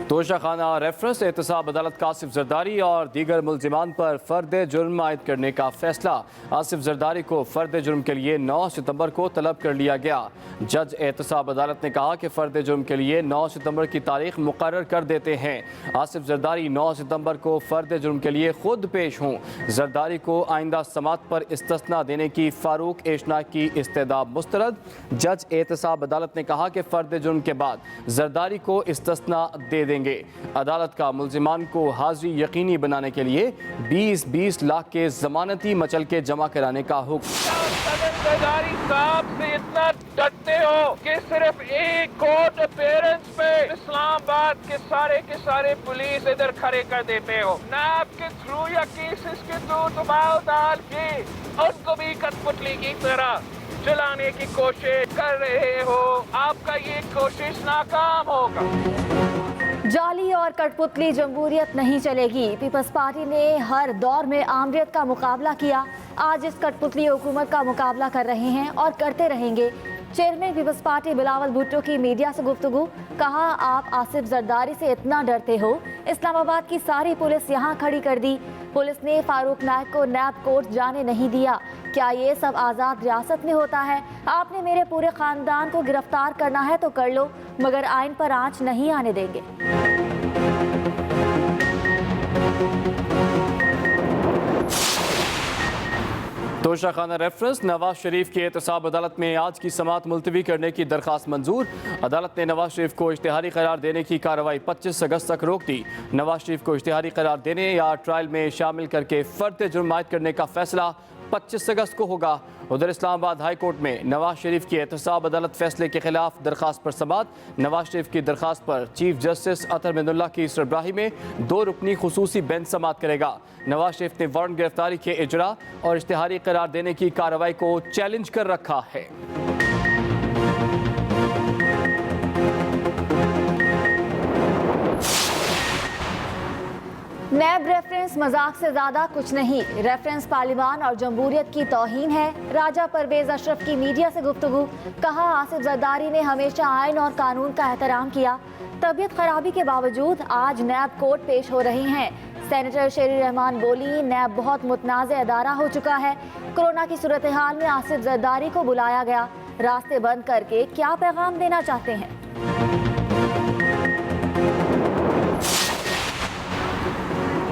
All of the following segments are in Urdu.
توشہ خانہ ریفرنس احتساب عدالت کا آصف زرداری اور دیگر ملزمان پر فرد جرم عائد کرنے کا فیصلہ۔ آصف زرداری کو فرد جرم کے لیے 9 ستمبر کو طلب کر لیا گیا۔ جج احتساب عدالت نے کہا کہ فرد جرم کے لیے 9 ستمبر کی تاریخ مقرر کر دیتے ہیں۔ آصف زرداری 9 ستمبر کو فرد جرم کے لیے خود پیش ہوں۔ زرداری کو آئندہ سماعت پر استثناء دینے کی فاروق ایشناک کی استدعا مسترد۔ جج احتساب عدالت نے کہا کہ فرد جرم کے بعد زرداری کو استثناء دے دیں گے۔ عدالت کا ملزمان کو حاضری یقینی بنانے کے لیے 20-20 لاکھ کے ضمانتی مچل کے جمع کرانے کا حکم۔ زرداری صاحب سے اتنا ڈرتے ہو کہ صرف ایک کورٹ اپیرنس پہ اسلام آباد کے سارے پولیس ادھر کھڑے کر دیتے ہو۔ نیب کے تھرو یا کیسز کے تھرو دباؤ ڈال کے ان کو بھی کٹپٹلی کی طرح چلانے کی کوشش کر رہے ہو۔ آپ کا یہ کوشش ناکام ہوگا۔ جعلی اور کٹ پتلی جمہوریت نہیں چلے گی۔ پیپلز پارٹی نے ہر دور میں آمریت کا مقابلہ کیا، آج اس کٹ پتلی حکومت کا مقابلہ کر رہے ہیں اور کرتے رہیں گے۔ Chairman Peoples Party Bilawal Bhutto کی میڈیا سے گفتگو، کہا آپ آصف زرداری سے اتنا ڈرتے ہو، اسلام آباد کی ساری پولیس یہاں کھڑی کر دی، پولیس نے فاروق نائک کو نیب کورٹ جانے نہیں دیا، کیا یہ سب آزاد ریاست میں ہوتا ہے؟ آپ نے میرے پورے خاندان کو گرفتار کرنا ہے تو کر لو، مگر آئین پر آنچ نہیں آنے دیں گے۔ توشہ خانہ ریفرنس نواز شریف کی احتساب عدالت میں آج کی سماعت ملتوی کرنے کی درخواست منظور۔ عدالت نے نواز شریف کو اشتہاری قرار دینے کی کارروائی 25 اگست تک روک دی۔ نواز شریف کو اشتہاری قرار دینے یا ٹرائل میں شامل کر کے فرد جرم عائد کرنے کا فیصلہ 25 اگست کو ہوگا۔ ادھر اسلام آباد ہائی کورٹ میں نواز شریف کی احتساب عدالت فیصلے کے خلاف درخواست پر سماعت۔ نواز شریف کی درخواست پر چیف جسٹس اطہر محمد اللہ کی سربراہی میں 2 رکنی خصوصی بینچ سماعت کرے گا۔ نواز شریف نے وارنٹ گرفتاری کے اجرا اور اشتہاری قرار دینے کی کارروائی کو چیلنج کر رکھا ہے۔ نیب ریفرنس مذاق سے زیادہ کچھ نہیں، ریفرنس پارلیمان اور جمہوریت کی توہین ہے۔ راجہ پرویز اشرف کی میڈیا سے گفتگو، کہا آصف زرداری نے ہمیشہ آئین اور قانون کا احترام کیا، طبیعت خرابی کے باوجود آج نیب کورٹ پیش ہو رہی ہیں۔ سینیٹر شیری رحمان بولی، نیب بہت متنازع ادارہ ہو چکا ہے، کورونا کی صورتحال میں آصف زرداری کو بلایا گیا، راستے بند کر کے کیا پیغام دینا چاہتے ہیں؟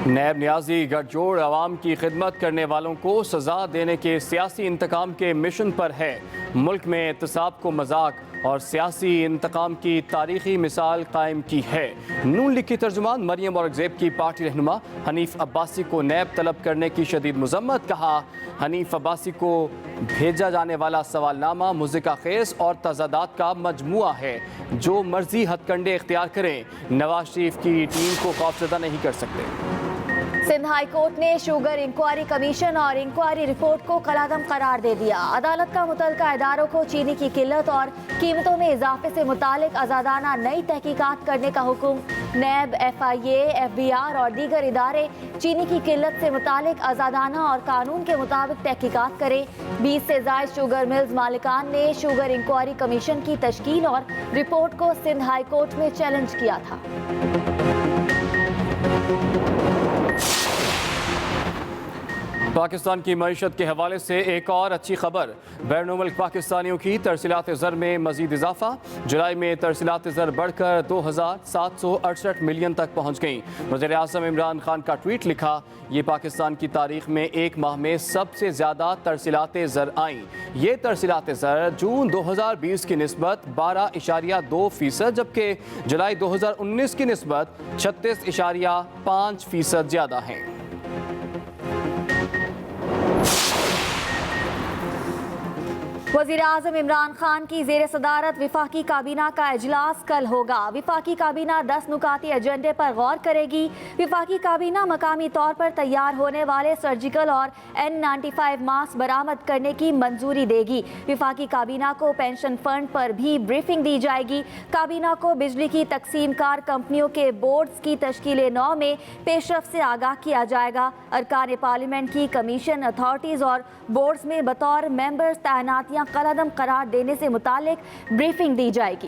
نیب نیازی گٹھ جوڑ عوام کی خدمت کرنے والوں کو سزا دینے کے سیاسی انتقام کے مشن پر ہے۔ ملک میں احتساب کو مذاق اور سیاسی انتقام کی تاریخی مثال قائم کی ہے۔ نون لیگ کی ترجمان مریم اورنگزیب کی پارٹی رہنما حنیف عباسی کو نیب طلب کرنے کی شدید مذمت، کہا حنیف عباسی کو بھیجا جانے والا سوال نامہ مضحکہ خیز اور تضادات کا مجموعہ ہے، جو مرضی ہتھ کنڈے اختیار کریں نواز شریف کی ٹیم کو خوفزدہ نہیں کر سکتے۔ سندھ ہائی کورٹ نے شوگر انکوائری کمیشن اور انکوائری رپورٹ کو کالعدم قرار دے دیا۔ عدالت کا متعلقہ اداروں کو چینی کی قلت اور قیمتوں میں اضافے سے متعلق آزادانہ نئی تحقیقات کرنے کا حکم۔ نیب، FIA، FBR اور دیگر ادارے چینی کی قلت سے متعلق آزادانہ اور قانون کے مطابق تحقیقات کریں۔ 20 سے زائد شوگر ملز مالکان نے شوگر انکوائری کمیشن کی تشکیل اور رپورٹ کو سندھ ہائی کورٹ میں چیلنج کیا تھا۔ پاکستان کی معیشت کے حوالے سے ایک اور اچھی خبر، بیرون ملک پاکستانیوں کی ترسیلات زر میں مزید اضافہ۔ جولائی میں ترسیلات زر بڑھ کر 2768 ملین تک پہنچ گئیں۔ وزیر اعظم عمران خان کا ٹویٹ لکھا، یہ پاکستان کی تاریخ میں ایک ماہ میں سب سے زیادہ ترسیلات زر آئیں۔ یہ ترسیلات زر جون 2020 کی نسبت 12.2%، جبکہ جولائی 2019 کی نسبت 36.5% زیادہ ہیں۔ وزیر اعظم عمران خان کی زیر صدارت وفاقی کابینہ کا اجلاس کل ہوگا۔ وفاقی کابینہ 10 نکاتی ایجنڈے پر غور کرے گی۔ وفاقی کابینہ مقامی طور پر تیار ہونے والے سرجیکل اور N95 ماسک برآمد کرنے کی منظوری دے گی۔ وفاقی کابینہ کو پینشن فنڈ پر بھی بریفنگ دی جائے گی۔ کابینہ کو بجلی کی تقسیم کار کمپنیوں کے بورڈز کی تشکیل نو میں پیش رفت سے آگاہ کیا جائے گا۔ ارکان پارلیمنٹ کی کمیشن، اتھارٹیز اور بورڈز میں بطور ممبرز تعیناتیاں کالعدم قرار دینے سے متعلق بریفنگ دی جائے گی۔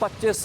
25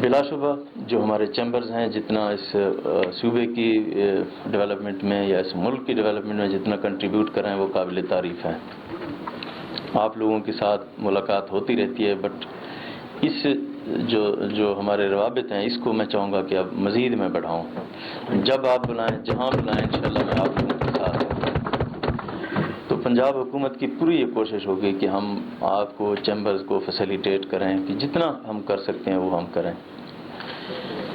بلا شبہ جو ہمارے چیمبرز ہیں جتنا اس صوبے کی ڈیولپمنٹ میں یا اس ملک کی ڈیولپمنٹ میں جتنا کنٹریبیوٹ کر رہے ہیں وہ قابل تعریف ہیں. آپ لوگوں کے ساتھ ملاقات ہوتی رہتی ہے، بٹ اس جو ہمارے روابط ہیں اس کو میں چاہوں گا کہ اب مزید میں بڑھاؤں. جب آپ بلائیں، جہاں بلائیں، انشاءاللہ میں آپ لوگوں کے ساتھ ہوں. تو پنجاب حکومت کی پوری یہ کوشش ہوگی کہ ہم آپ کو چیمبرز کو فیسیلیٹیٹ کریں کہ جتنا ہم کر سکتے ہیں وہ ہم کریں.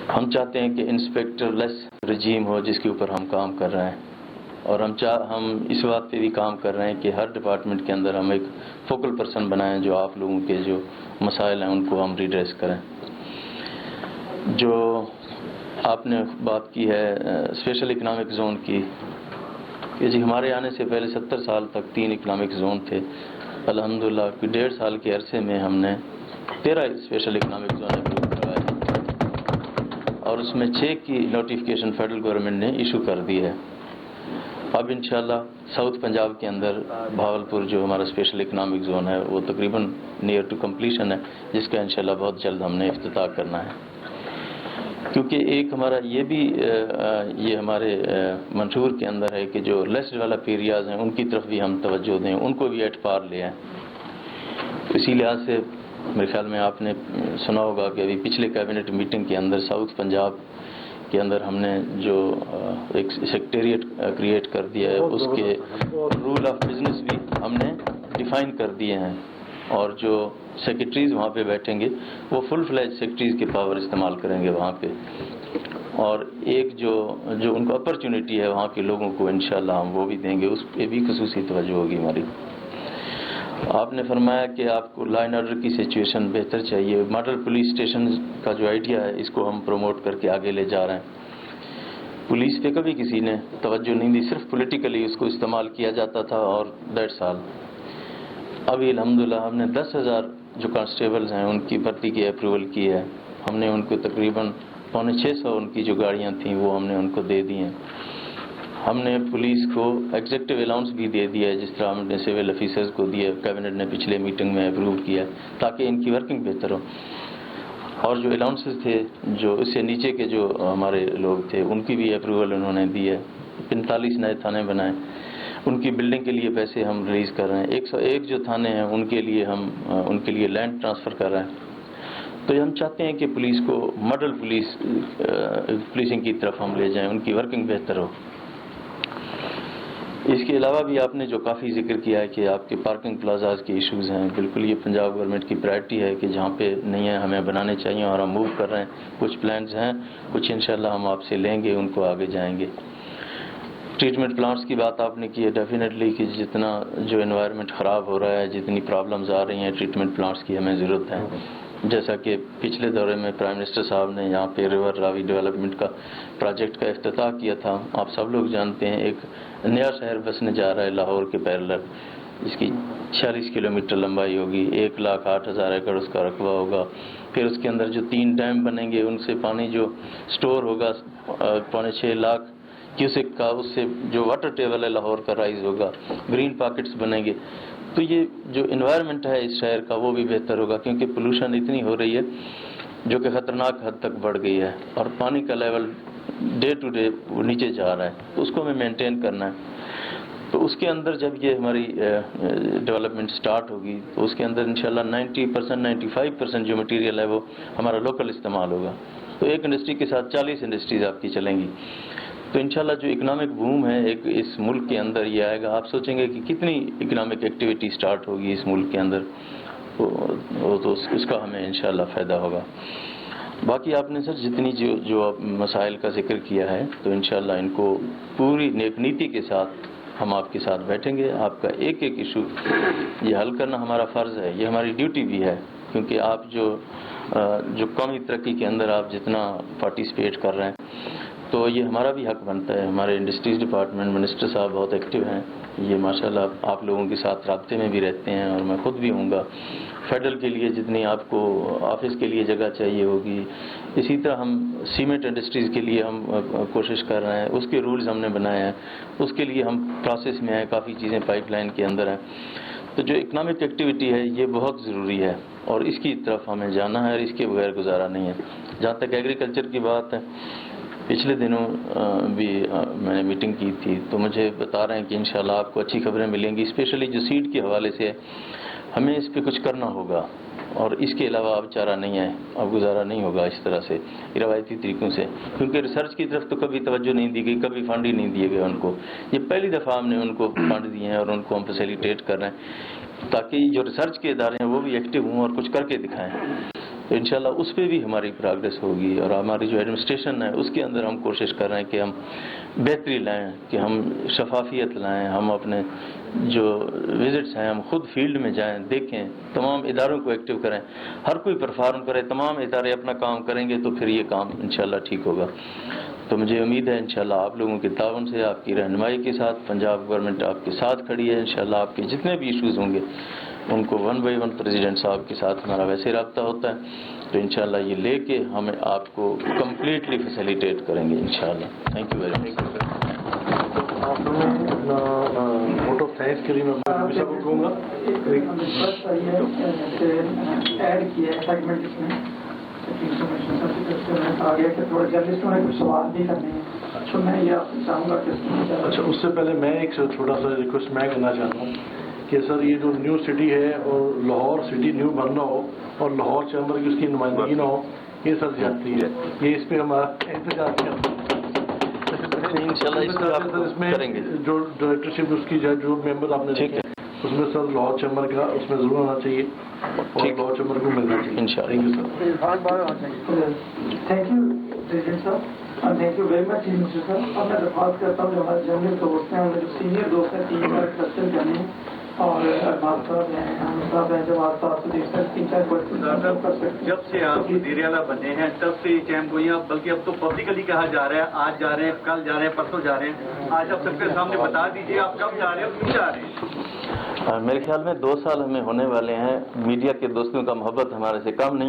ہم چاہتے ہیں کہ انسپیکٹر لیس رجیم ہو جس کے اوپر ہم کام کر رہے ہیں، اور ہم اس بات پہ بھی کام کر رہے ہیں کہ ہر ڈپارٹمنٹ کے اندر ہم ایک فوکل پرسن بنائیں جو آپ لوگوں کے جو مسائل ہیں ان کو ہم ریڈریس کریں. جو آپ نے بات کی ہے اسپیشل اکنامک زون کی، کہ جی ہمارے آنے سے پہلے 70 سال تک 3 اکنامک زون تھے. الحمدللہ 1.5 سال کے عرصے میں ہم نے 13 اسپیشل اکنامک زون اپروو کروائے، اور اس میں 6 کی نوٹیفیکیشن فیڈرل گورنمنٹ نے ایشو کر دی ہے. اب انشاءاللہ ساؤتھ پنجاب کے اندر بھاولپور جو ہمارا اسپیشل اکنامک زون ہے وہ تقریباً نیئر ٹو کمپلیشن ہے، جس کا انشاءاللہ بہت جلد ہم نے افتتاح کرنا ہے. کیونکہ ایک ہمارا یہ بھی یہ ہمارے منشور کے اندر ہے کہ جو لیس ڈیولپ ایریاز ہیں ان کی طرف بھی ہم توجہ دیں، ان کو بھی ایٹ پار لے آئیں. اسی لحاظ سے میرے خیال میں آپ نے سنا ہوگا کہ ابھی پچھلے کیبنٹ میٹنگ کے اندر ساؤتھ پنجاب کے اندر ہم نے جو ایک سیکریٹریٹ کریٹ کر دیا ہے، اس کے رول آف بزنس بھی ہم نے ڈیفائن کر دیے ہیں، اور جو سیکریٹریز وہاں پہ بیٹھیں گے وہ فل فلیج سیکریٹریز کی پاور استعمال کریں گے وہاں پہ، اور ایک جو ان کو اپرچونٹی ہے وہاں کے لوگوں کو انشاءاللہ ہم وہ بھی دیں گے، اس پہ بھی خصوصی توجہ ہوگی ہماری. آپ نے فرمایا کہ آپ کو لا اینڈ آرڈر کی سچویشن بہتر چاہیے. ماڈل پولیس اسٹیشن کا جو آئیڈیا ہے اس کو ہم پروموٹ کر کے آگے لے جا رہے ہیں. پولیس پہ کبھی کسی نے توجہ نہیں دی، صرف پولیٹیکلی اس کو استعمال کیا جاتا تھا، اور 1.5 سال ابھی الحمدللہ ہم نے 10,000 جو کانسٹیبلز ہیں ان کی بھرتی کی اپروول کی ہے. ہم نے ان کو تقریباً 650 ان کی جو گاڑیاں تھیں وہ ہم نے ان کو دے دی ہیں. ہم نے پولیس کو ایگزیکٹو الاؤنس بھی دے دیا ہے، جس طرح ہم نے سول آفیسرز کو دیا، کیبنٹ نے پچھلے میٹنگ میں اپروو کیا تاکہ ان کی ورکنگ بہتر ہو. اور جو الاؤنسز تھے جو اس سے نیچے کے جو ہمارے لوگ تھے ان کی بھی اپروول انہوں نے دی ہے. 45 نئے تھانے بنائے، ان کی بلڈنگ کے لیے پیسے ہم ریلیز کر رہے ہیں. 101 جو تھانے ہیں ان کے لیے لینڈ ٹرانسفر کر رہے ہیں. تو ہم چاہتے ہیں کہ پولیس کو ماڈل پولیسنگ کی طرف ہم لے جائیں، ان کی ورکنگ بہتر ہو. اس کے علاوہ بھی آپ نے جو کافی ذکر کیا ہے کہ آپ کے پارکنگ پلازاز کے ایشوز ہیں، بالکل یہ پنجاب گورنمنٹ کی پرائرٹی ہے کہ جہاں پہ نہیں ہے ہمیں بنانے چاہیے، اور ہم موو کر رہے ہیں. کچھ پلانز ہیں، کچھ انشاءاللہ ہم آپ سے لیں گے، ان کو آگے جائیں گے. ٹریٹمنٹ پلانٹس کی بات آپ نے کی ہے، ڈیفینیٹلی کہ جتنا جو انوائرمنٹ خراب ہو رہا ہے، جتنی پرابلمز آ رہی ہیں، ٹریٹمنٹ پلانٹس کی ہمیں ضرورت ہے. جیسا کہ پچھلے دورے میں پرائم منسٹر صاحب نے یہاں پہ ریور راوی ڈیولپمنٹ کا پروجیکٹ کا افتتاح کیا تھا. آپ سب لوگ جانتے ہیں ایک نیا شہر بسنے جا رہا ہے لاہور کے پیرلر، جس کی 46 کلومیٹر لمبائی ہوگی، 1,08,000 ایکڑ اس کا رقبہ ہوگا. پھر اس کے اندر جو 3 ڈیم بنیں گے ان سے پانی جو سٹور ہوگا 6.25 لاکھ کیوسک کا، اس سے جو واٹر ٹیبل ہے لاہور کا رائز ہوگا. گرین پاکٹس بنیں گے. تو یہ جو انوائرمنٹ ہے اس شہر کا وہ بھی بہتر ہوگا، کیونکہ پولوشن اتنی ہو رہی ہے جو کہ خطرناک حد تک بڑھ گئی ہے، اور پانی کا لیول ڈے ٹو ڈے وہ نیچے جا رہا ہے. تو اس کو ہمیں مینٹین کرنا ہے. تو اس کے اندر جب یہ ہماری ڈیولپمنٹ سٹارٹ ہوگی تو اس کے اندر انشاءاللہ 90% 95% جو مٹیریل ہے وہ ہمارا لوکل استعمال ہوگا. تو ایک انڈسٹری کے ساتھ 40 انڈسٹریز آپ کی چلیں گی. تو انشاءاللہ جو اکنامک بوم ہے ایک اس ملک کے اندر یہ آئے گا. آپ سوچیں گے کہ کتنی اکنامک ایکٹیویٹی سٹارٹ ہوگی اس ملک کے اندر، تو اس کا ہمیں انشاءاللہ فائدہ ہوگا. باقی آپ نے سر جتنی جو مسائل کا ذکر کیا ہے تو انشاءاللہ ان کو پوری نیک نیتی کے ساتھ ہم آپ کے ساتھ بیٹھیں گے. آپ کا ایک ایک ایشو یہ حل کرنا ہمارا فرض ہے، یہ ہماری ڈیوٹی بھی ہے، کیونکہ آپ جو قومی ترقی کے اندر آپ جتنا پارٹیسپیٹ کر رہے ہیں تو یہ ہمارا بھی حق بنتا ہے. ہمارے انڈسٹریز ڈپارٹمنٹ منسٹر صاحب بہت ایکٹیو ہیں، یہ ماشاءاللہ آپ لوگوں کے ساتھ رابطے میں بھی رہتے ہیں، اور میں خود بھی ہوں گا. فیڈرل کے لیے جتنی آپ کو آفس کے لیے جگہ چاہیے ہوگی، اسی طرح ہم سیمنٹ انڈسٹریز کے لیے ہم کوشش کر رہے ہیں، اس کے رولز ہم نے بنائے ہیں، اس کے لیے ہم پروسیس میں ہیں، کافی چیزیں پائپ لائن کے اندر ہیں. تو جو اکنامک ایکٹیویٹی ہے یہ بہت ضروری ہے. اور اس کی طرف ہمیں جانا ہے اور اس کے بغیر گزارا نہیں ہے. جہاں تک ایگریکلچر کی بات ہے، پچھلے دنوں بھی میں نے میٹنگ کی تھی تو مجھے بتا رہے ہیں کہ انشاءاللہ آپ کو اچھی خبریں ملیں گی، اسپیشلی جو سیڈ کے حوالے سے ہمیں اس پہ کچھ کرنا ہوگا اور اس کے علاوہ اب چارہ نہیں ہے، اب گزارا نہیں ہوگا اس طرح سے روایتی طریقوں سے، کیونکہ ریسرچ کی طرف تو کبھی توجہ نہیں دی گئی، کبھی فنڈ ہی نہیں دیے گئے ان کو. یہ پہلی دفعہ ہم نے ان کو فنڈ دیے ہیں اور ان کو ہم فیسیلیٹیٹ کر رہے ہیں تاکہ جو ریسرچ کے ادارے ہیں وہ بھی ایکٹیو ہوں اور کچھ کر کے دکھائیں. تو انشاءاللہ اس پہ بھی ہماری پروگریس ہوگی. اور ہماری جو ایڈمنسٹریشن ہے اس کے اندر ہم کوشش کر رہے ہیں کہ ہم بہتری لائیں، کہ ہم شفافیت لائیں، ہم اپنے جو وزٹس ہیں ہم خود فیلڈ میں جائیں، دیکھیں، تمام اداروں کو ایکٹیو کریں، ہر کوئی پرفارم کرے، تمام ادارے اپنا کام کریں گے تو پھر یہ کام انشاءاللہ ٹھیک ہوگا. تو مجھے امید ہے انشاءاللہ آپ لوگوں کے تعاون سے، آپ کی رہنمائی کے ساتھ پنجاب گورنمنٹ آپ کے ساتھ کھڑی ہے. انشاءاللہ آپ کے جتنے بھی ایشوز ہوں گے ان کو 1 بائی 1 پریزیڈنٹ صاحب کے ساتھ ہمارا ویسے رابطہ ہوتا ہے، تو انشاءاللہ یہ لے کے ہمیں آپ کو کمپلیٹلی فیسیلیٹیٹ کریں گے انشاءاللہ. Thank you very much. آپ نے اپنا ووٹ آف تھینکس کے لیے میں اپنے صاحب کو کہوں گا ایڈ کیا ہے سیگمنٹ اس میں آگے کہ تھوڑے جرنلسٹوں نے کچھ سوال بھی کرنے ہیں تو میں یہ آپ سے چاہوں گا کہ اچھا اس سے پہلے میں ایک چھوٹا سا ریکویسٹ میں کرنا چاہتا ہوں کہ سر یہ جو نیو سٹی ہے اور لاہور سٹی نیو بن رہا ہو اور لاہور چیمبر کی اس کی نمائندگی نہ ہو، یہ سر زیادتی ہے. یہ اس پہ ہمارا انتظار کرتے ہیں. اس میں جو ڈائریکٹرشپ اس کی جو ممبر آپ نے دیکھے اس میں سر لاہور چیمبر کا اس میں ضرور آنا چاہیے اور لاہور چیمبر کو ملنا چاہیے. انشاءاللہ. تھینک یو پریزیڈنٹ صاحب، thank you very much minister صاحب. اب میں درخواست کرتا ہوں جو ہمارے جنرل دوست ہیں ہمارے جو سینئر دوست ہیں 3 بار کلسٹر کرنے ہیں اور ارباب صاحب ہیں، حامد صاحب ہیں، جواد صاحب سے دیکھ سکتے 3-4 کوشچن. جب سے آپ وزیر اعلیٰ بنے ہیں تب سے یہ چیمپ گوئیاں، بلکہ اب تو پبلکلی کہا جا رہا ہے، آج جا رہے ہیں، کل جا رہے ہیں، پرسوں جا رہے ہیں. آج آپ سب کے سامنے بتا دیجیے آپ کب جا رہے ہیں اور کیوں جا رہے ہیں. میرے خیال میں 2 سال ہمیں ہونے والے ہیں. میڈیا کے دوستوں کا محبت ہمارے سے کم نہیں